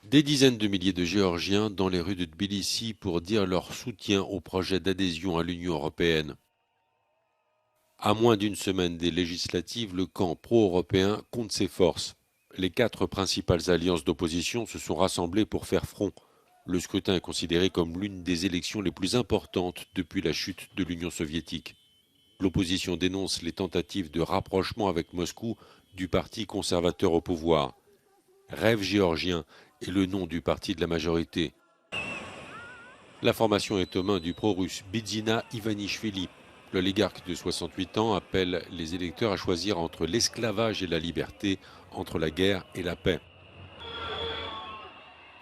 Des dizaines de milliers de Géorgiens dans les rues de Tbilissi pour dire leur soutien au projet d'adhésion à l'Union européenne. À moins d'une semaine des législatives, le camp pro-européen compte ses forces. Les quatre principales alliances d'opposition se sont rassemblées pour faire front. Le scrutin est considéré comme l'une des élections les plus importantes depuis la chute de l'Union soviétique. L'opposition dénonce les tentatives de rapprochement avec Moscou du parti conservateur au pouvoir. Rêve géorgien est le nom du parti de la majorité. La formation est aux mains du pro-russe Bidzina Ivanishvili. L'oligarque de 68 ans appelle les électeurs à choisir entre l'esclavage et la liberté, entre la guerre et la paix.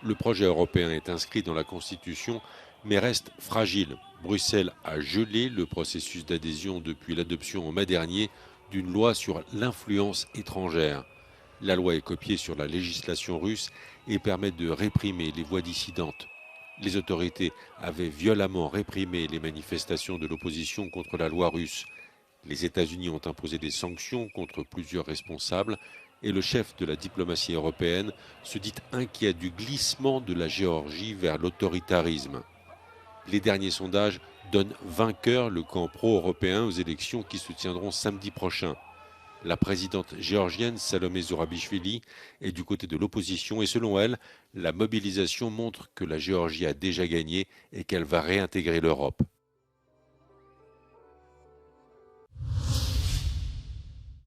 Le projet européen est inscrit dans la Constitution, mais reste fragile. Bruxelles a gelé le processus d'adhésion depuis l'adoption en mai dernier d'une loi sur l'influence étrangère. La loi est copiée sur la législation russe et permet de réprimer les voix dissidentes. Les autorités avaient violemment réprimé les manifestations de l'opposition contre la loi russe. Les États-Unis ont imposé des sanctions contre plusieurs responsables et le chef de la diplomatie européenne se dit inquiet du glissement de la Géorgie vers l'autoritarisme. Les derniers sondages donnent vainqueur le camp pro-européen aux élections qui se tiendront samedi prochain. La présidente géorgienne Salomé Zourabichvili est du côté de l'opposition et selon elle, la mobilisation montre que la Géorgie a déjà gagné et qu'elle va réintégrer l'Europe.